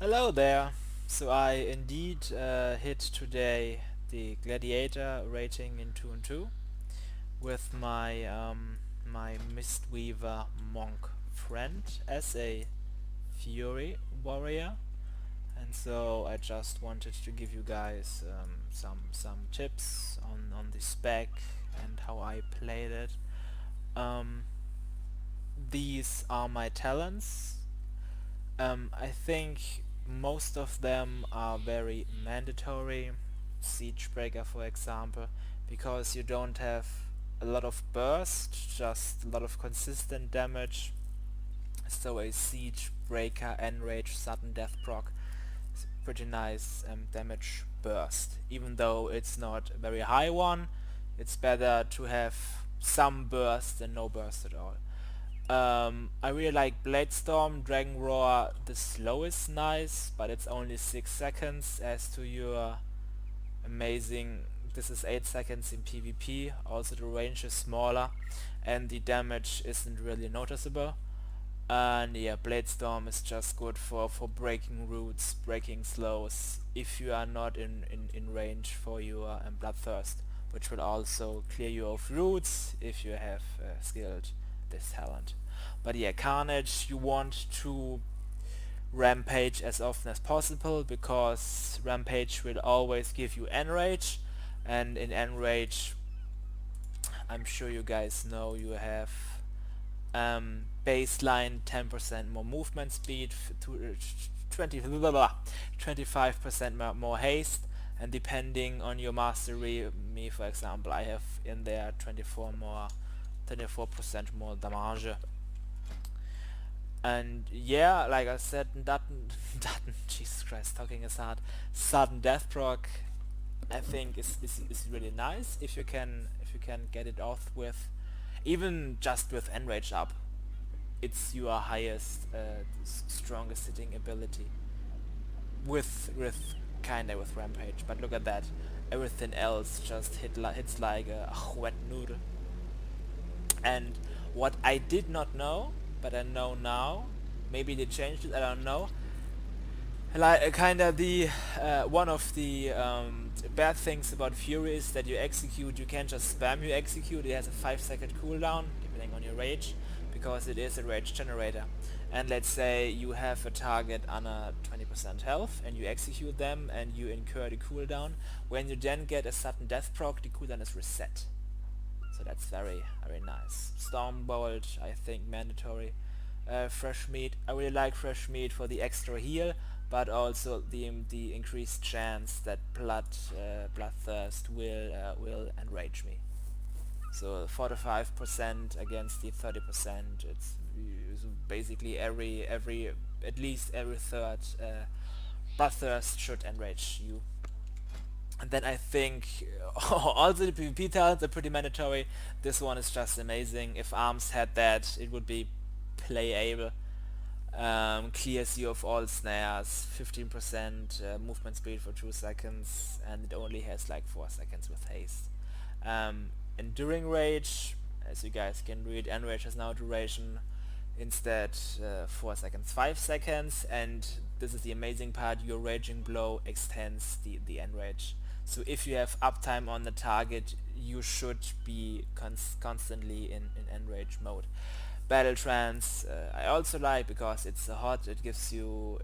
Hello there. So I indeed hit today the Gladiator rating in 2 and 2 with my Mistweaver monk friend as a Fury warrior, and so I just wanted to give you guys some tips on the spec and how I played it. Um, these are my talents. I think most of them are very mandatory. Siege Breaker, for example, because you don't have a lot of burst, just a lot of consistent damage. So a Siege Breaker Enrage sudden death proc is a pretty nice damage burst. Even though it's not a very high one, it's better to have some burst than no burst at all. I really like Bladestorm, Dragon Roar. The slow is nice, but it's only 6 seconds. As to your amazing, this is 8 seconds in PvP. Also the range is smaller and the damage isn't really noticeable. And yeah, Bladestorm is just good for breaking roots, breaking slows, if you are not in range for your Bloodthirst, which will also clear you of roots if you have skilled this talent. But yeah, Carnage, you want to Rampage as often as possible, because Rampage will always give you Enrage, and in Enrage, I'm sure you guys know, you have baseline 10% more movement speed, 25% more haste, and depending on your mastery, me for example, I have in there 24% more damage. And yeah, like I said, Jesus Christ, talking is hard. Sudden death proc, I think is really nice if you can get it off with, even just with enrage up. It's your highest, strongest hitting ability. With rampage, but look at that. Everything else just hits like a wet noodle. And what I did not know, but I know now, maybe they changed it, I don't know. Like kinda the one of the bad things about Fury is that you can't just spam your execute. It has a 5-second cooldown depending on your rage, because it is a rage generator. And let's say you have a target under 20% health and you execute them and you incur the cooldown. When you then get a sudden death proc, the cooldown is reset. So that's very nice. Stormbolt, I think mandatory. Fresh meat, I really like fresh meat for the extra heal, but also the increased chance that bloodthirst will enrage me. So 45% against the 30%. It's basically at least every third bloodthirst should enrage you. And then I think also the PvP talents are pretty mandatory. This one is just amazing. If Arms had that, it would be playable. Clears you of all snares, 15% movement speed for 2 seconds, and it only has like 4 seconds with haste. Enduring Rage, as you guys can read, Enrage has now duration instead 4 seconds, 5 seconds, and this is the amazing part, your Raging Blow extends the Enrage. So if you have uptime on the target, you should be constantly in Enrage mode. Battle Trance I also like, because it's hot. It gives you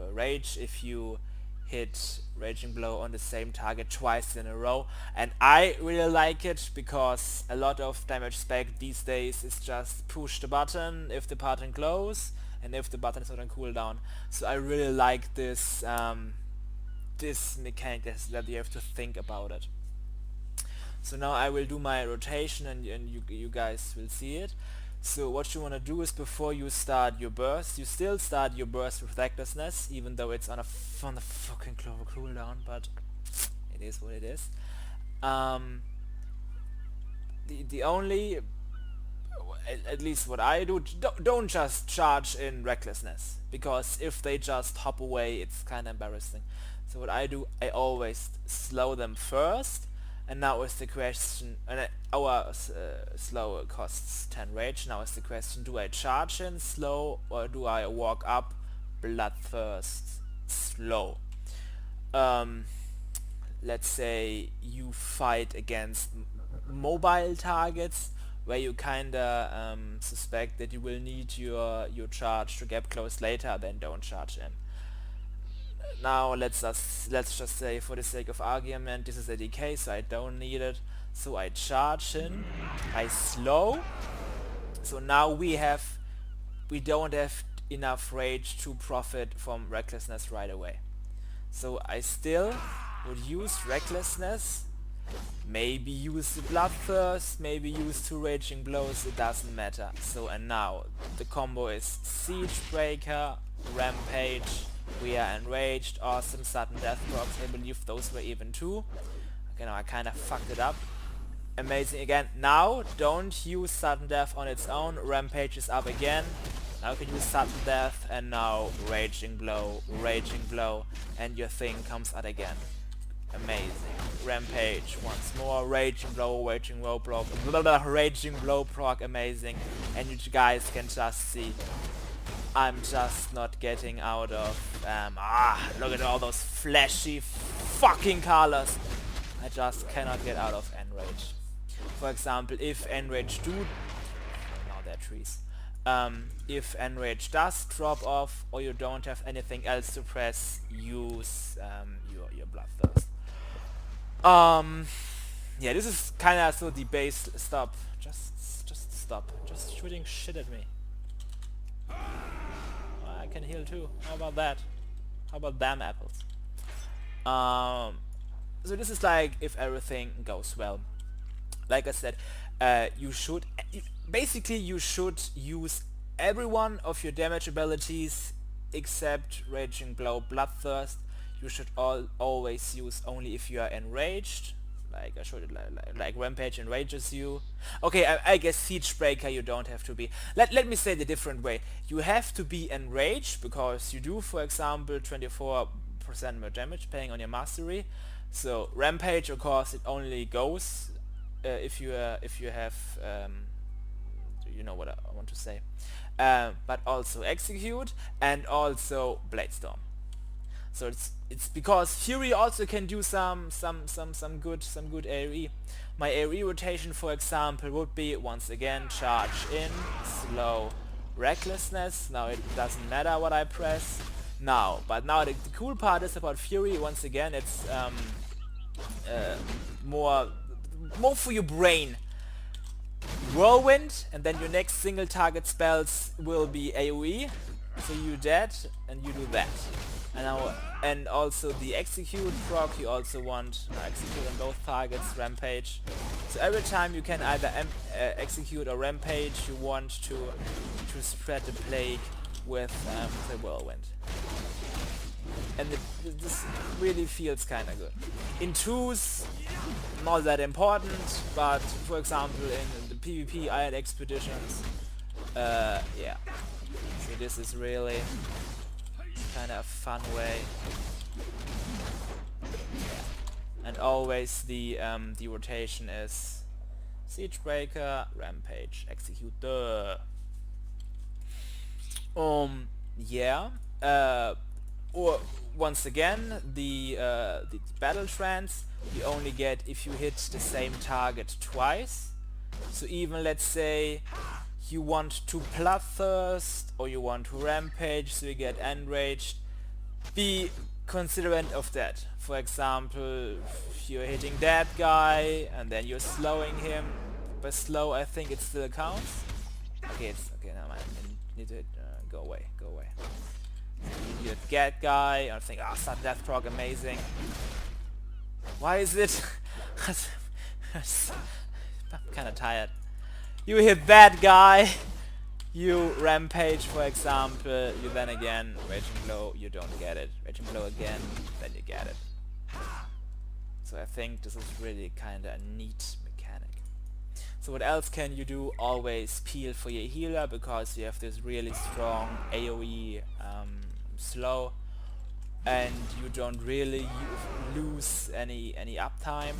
a rage if you hit Raging Blow on the same target twice in a row, and I really like it because a lot of damage spec these days is just push the button if the button close and if the button is not on cooldown. So I really like this this mechanic that you have to think about it. So now I will do my rotation, and you guys will see it. So what you want to do is, before you start your burst, you still start your burst with Recklessness, even though it's on a fucking Clover cooldown, but it is what it is. The only, at least what I do, don't just charge in Recklessness, because if they just hop away, it's kind of embarrassing. So what I do, I always slow them first. And now is the question, our slow costs 10 rage. Now is the question, do I charge in slow or do I walk up bloodthirst slow. Let's say you fight against mobile targets where you kinda suspect that you will need your charge to get close later, then don't charge in. Now let's just say, for the sake of argument, this is a decay, so I don't need it. So I charge in, I slow. So now we don't have enough rage to profit from recklessness right away. So I still would use recklessness, maybe use the bloodthirst, maybe use 2 raging blows, it doesn't matter. So and now the combo is siege breaker, rampage, we are enraged, awesome, sudden death procs. I believe those were even 2. Okay, now I kinda fucked it up. Amazing again. Now don't use sudden death on its own, rampage is up again. Now you can use sudden death, and now raging blow, and your thing comes out again. Amazing. Rampage once more, raging blow proc, raging blow proc, amazing. And you guys can just see I'm just not getting out of look at all those flashy fucking colors. I just cannot get out of enrage. For example, if enrage now they're trees. If enrage does drop off, or you don't have anything else to press, use your bloodthirst. Yeah, this is kinda so the base. Stop. Just stop. Just shooting shit at me. I can heal too. How about that? How about damn apples? So this is like if everything goes well. Like I said, you should use every one of your damage abilities except Raging Blow, Bloodthirst. You should always use only if you are enraged. Like I showed it, like Rampage enrages you. Okay, I guess Siege Breaker you don't have to be. Let me say it a different way. You have to be enraged because you do, for example, 24% more damage depending on your mastery. So Rampage, of course, it only goes if you have you know what I want to say. But also Execute and also Blade Storm. So it's because Fury also can do some good AoE. My AoE rotation, for example, would be once again charge in, slow, recklessness. Now it doesn't matter what I press. But now the cool part is about Fury. Once again, it's more for your brain. Whirlwind, and then your next single target spells will be AoE. So you dead, and you do that. And also the execute proc, you also want execute on both targets, rampage. So every time you can either execute or rampage, you want to spread the plague with the whirlwind. And this really feels kinda good. In 2s, not that important, but for example in the PvP Iron Expeditions, yeah. So this is really kind of a fun way. Yeah. And always the rotation is Siege Breaker, Rampage, Execute. Yeah. Or once again, the battle trance you only get if you hit the same target twice. So even let's say you want to Bloodthirst or you want to Rampage, so you get Enraged, be considerate of that. For example, if you're hitting that guy and then you're slowing him, by slow I think it still counts. Okay, never mind. I need to go away. You get guy, I think, sudden death proc, amazing. Why is it? I'm kinda tired. You hit that guy, you rampage, for example, you then again raging blow, you don't get it. Raging blow again, then you get it. So I think this is really kinda a neat mechanic. So what else can you do? Always peel for your healer, because you have this really strong AoE slow, and you don't really lose any uptime.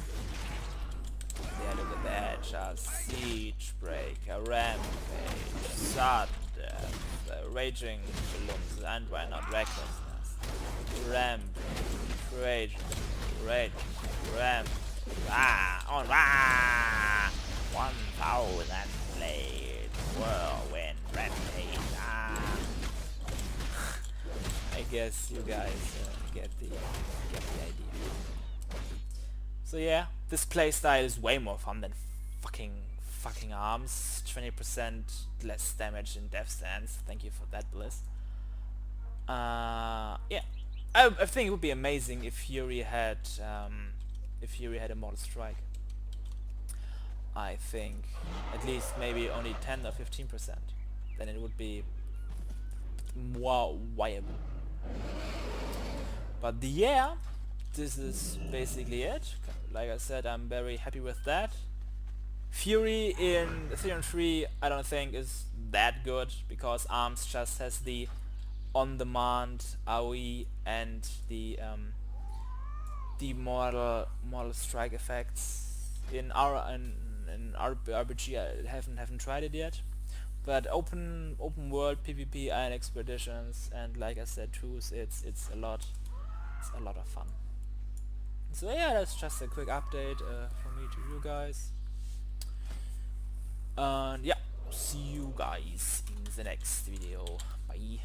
Yeah, look at that, just Siege Breaker, Rampage, Sudden Death, Raging Balloons, and why not Recklessness. ramp, rage, rage, ramp, on 1,000 blade, whirlwind, rampage, I guess you guys get the idea. So yeah, this playstyle is way more fun than fucking arms. 20% less damage in death stance. Thank you for that, Bliss. Yeah, I think it would be amazing if Fury had a Mortal Strike. I think at least maybe only 10 or 15%. Then it would be more viable. But yeah, this is basically it. Like I said, I'm very happy with that. Fury in 3-on-3 I don't think is that good because Arms just has the on-demand AoE and the mortal strike effects. In RPG I haven't tried it yet. But open world PvP and expeditions and like I said tools, it's a lot of fun. So yeah, that's just a quick update from me to you guys. And yeah, see you guys in the next video. Bye.